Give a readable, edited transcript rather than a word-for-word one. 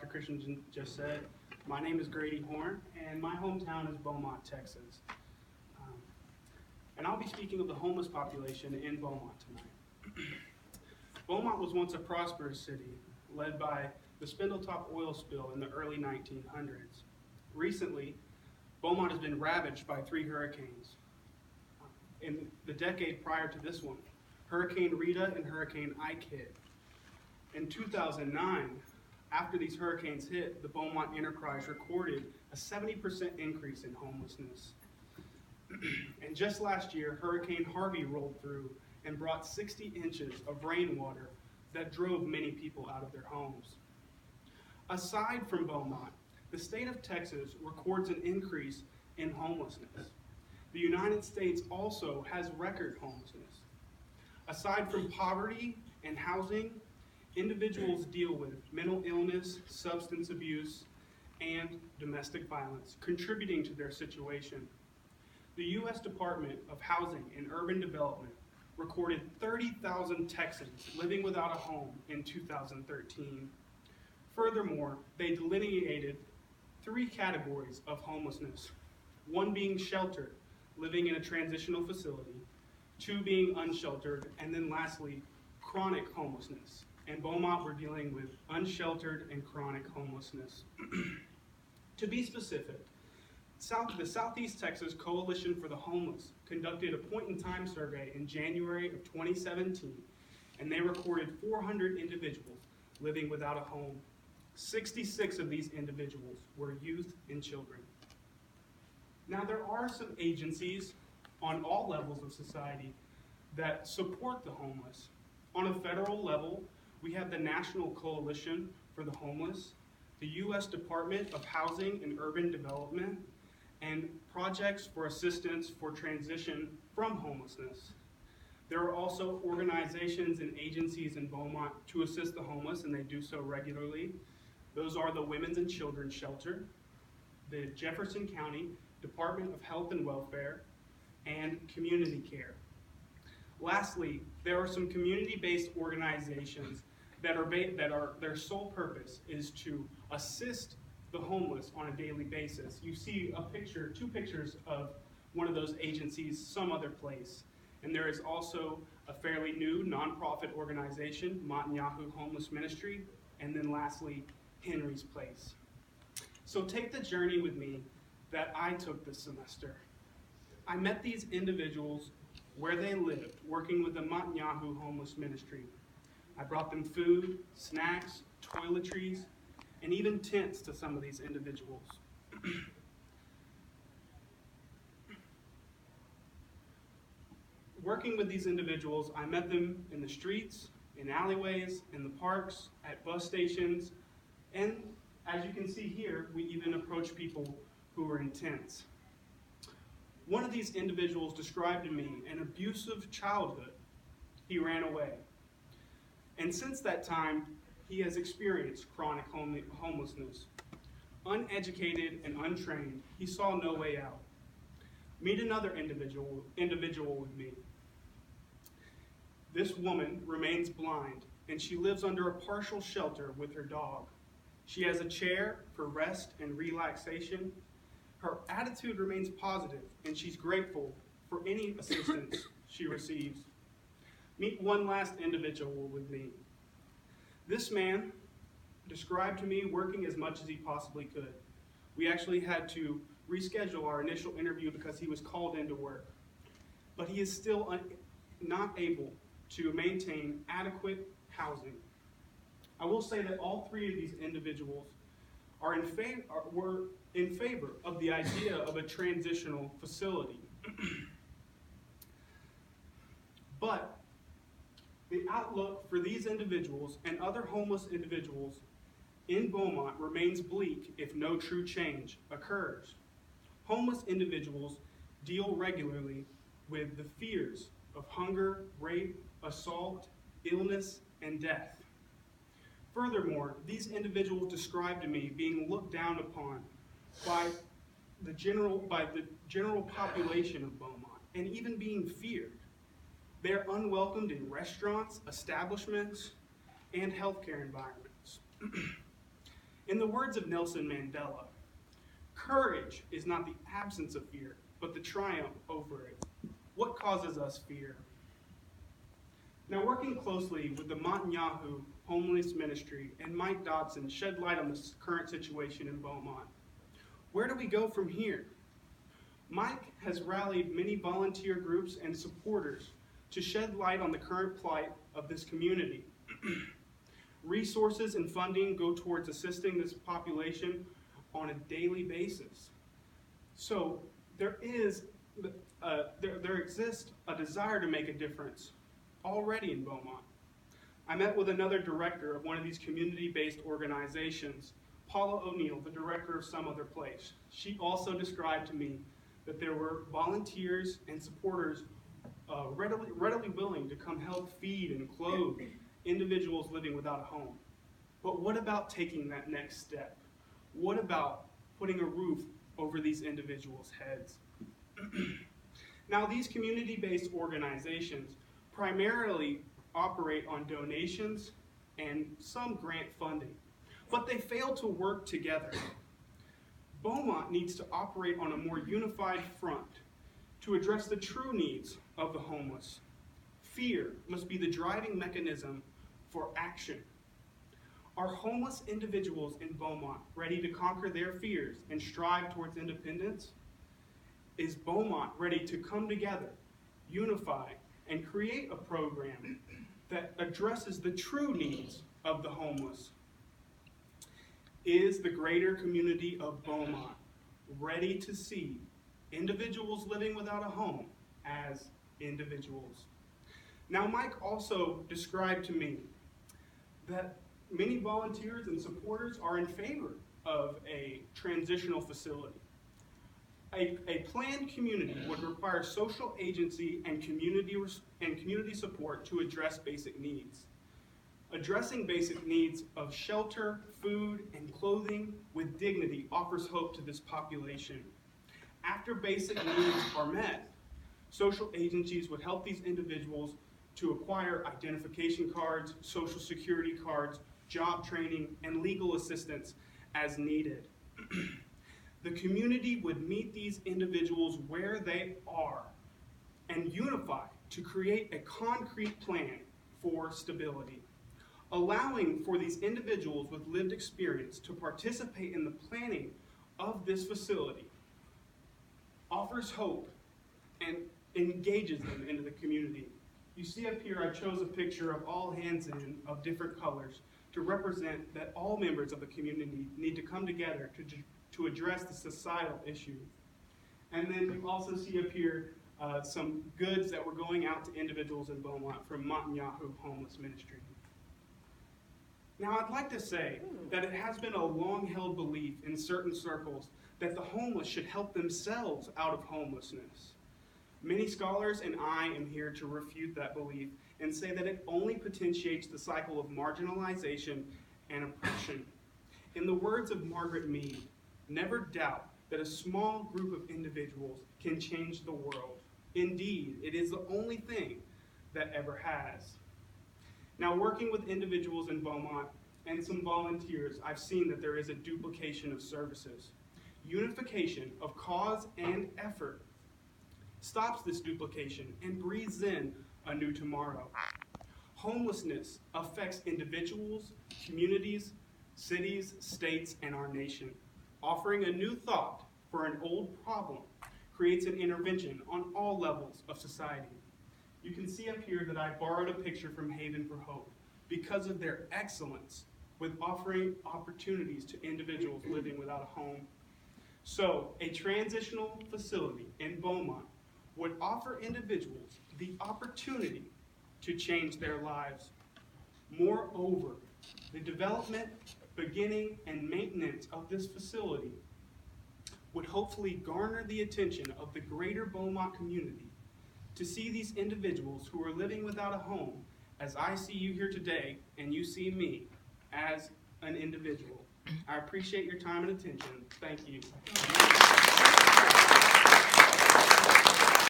Dr. Christian just said, my name is Grady and my hometown is Beaumont, Texas. And I'll be speaking of the homeless population in Beaumont tonight. Beaumont was once a prosperous city, led by the Spindletop oil spill in the early 1900s. Recently, Beaumont has been ravaged by 3 hurricanes. In the decade prior to this one, Hurricane Rita and Hurricane Ike hit. In 2009, after these hurricanes hit, the Beaumont Enterprise recorded a 70% increase in homelessness. And just last year, Hurricane Harvey rolled through and brought 60 inches of rainwater that drove many people out of their homes. Aside from Beaumont, the state of Texas records an increase in homelessness. The United States also has record homelessness. Aside from poverty and housing, individuals deal with mental illness, substance abuse, and domestic violence, contributing to their situation. The U.S. Department of Housing and Urban Development recorded 30,000 Texans living without a home in 2013. Furthermore, they delineated 3 categories of homelessness, 1 being sheltered, living in a transitional facility, 2 being unsheltered, and then lastly, chronic homelessness. In Beaumont, we're dealing with unsheltered and chronic homelessness. To be specific, the Southeast Texas Coalition for the Homeless conducted a point-in-time survey in January of 2017, and they recorded 400 individuals living without a home. 66 of these individuals were youth and children. Now, there are some agencies on all levels of society that support the homeless. On a federal level, we have the National Coalition for the Homeless, the U.S. Department of Housing and Urban Development, and projects for assistance for transition from homelessness. There are also organizations and agencies in Beaumont to assist the homeless, and they do so regularly. Those are the Women's and Children's Shelter, the Jefferson County Department of Health and Welfare, and Community Care. Lastly, there are some community-based organizations that their sole purpose is to assist the homeless on a daily basis. You see a picture, 2 pictures of one of those agencies some other place. And there is also a fairly new nonprofit organization, Netanyahu Homeless Ministry, and then lastly, Henry's Place. So take the journey with me that I took this semester. I met these individuals where they lived, working with the Netanyahu Homeless Ministry. I brought them food, snacks, toiletries, and even tents to some of these individuals. Working with these individuals, I met them in the streets, in alleyways, in the parks, at bus stations, and as you can see here, we even approached people who were in tents. One of these individuals described to me an abusive childhood. He ran away. And since that time, he has experienced chronic homelessness. Uneducated and untrained, he saw no way out. Meet another individual with me. This woman remains blind, and she lives under a partial shelter with her dog. She has a chair for rest and relaxation. Her attitude remains positive, and she's grateful for any assistance she receives. Meet one last individual with me. This man described to me working as much as he possibly could. We actually had to reschedule our initial interview because he was called into work. But he is still not able to maintain adequate housing. I will say that all 3 of these individuals were in favor of the idea of a transitional facility. But the outlook for these individuals and other homeless individuals in Beaumont remains bleak if no true change occurs. Homeless individuals deal regularly with the fears of hunger, rape, assault, illness, and death. Furthermore, these individuals described to me being looked down upon by the general population of Beaumont, and even being feared. They are unwelcomed in restaurants, establishments, and healthcare environments. In the words of Nelson Mandela, courage is not the absence of fear, but the triumph over it. What causes us fear? Now, working closely with the Netanyahu Homeless Ministry and Mike Dodson shed light on this current situation in Beaumont. Where do we go from here? Mike has rallied many volunteer groups and supporters to shed light on the current plight of this community. Resources and funding go towards assisting this population on a daily basis. So there exists a desire to make a difference already in Beaumont. I met with another director of one of these community-based organizations, Paula O'Neill, the director of Some Other Place. She also described to me that there were volunteers and supporters readily willing to come help feed and clothe individuals living without a home. But what about taking that next step? What about putting a roof over these individuals' heads? Now, these community-based organizations primarily operate on donations and some grant funding, but they fail to work together. Beaumont needs to operate on a more unified front to address the true needs of the homeless. Fear must be the driving mechanism for action. Are homeless individuals in Beaumont ready to conquer their fears and strive towards independence? Is Beaumont ready to come together, unify, and create a program that addresses the true needs of the homeless? Is the greater community of Beaumont ready to see individuals living without a home as individuals? Now, Mike also described to me that many volunteers and supporters are in favor of a transitional facility. A planned community would require social agency and community support to address basic needs. Addressing basic needs of shelter, food, and clothing with dignity offers hope to this population. After basic needs are met, social agencies would help these individuals to acquire identification cards, social security cards, job training, and legal assistance as needed. The community would meet these individuals where they are and unify to create a concrete plan for stability, allowing for these individuals with lived experience to participate in the planning of this facility, offers hope and engages them into the community. You see up here, I chose a picture of all hands in of different colors to represent that all members of the community need to come together to address the societal issue. And then you also see up here some goods that were going out to individuals in Beaumont from Netanyahu Homeless Ministry. Now, I'd like to say that it has been a long-held belief in certain circles that the homeless should help themselves out of homelessness. Many scholars and I am here to refute that belief and say that it only potentiates the cycle of marginalization and oppression. In the words of Margaret Mead, never doubt that a small group of individuals can change the world. Indeed, it is the only thing that ever has. Now, working with individuals in Beaumont and some volunteers, I've seen that there is a duplication of services. Unification of cause and effort stops this duplication and breathes in a new tomorrow. Homelessness affects individuals, communities, cities, states, and our nation. Offering a new thought for an old problem creates an intervention on all levels of society. You can see up here that I borrowed a picture from Haven for Hope because of their excellence with offering opportunities to individuals living without a home. So, a transitional facility in Beaumont would offer individuals the opportunity to change their lives. Moreover, the development, beginning, and maintenance of this facility would hopefully garner the attention of the greater Beaumont community to see these individuals who are living without a home, as I see you here today and you see me, as an individual. I appreciate your time and attention. Thank you.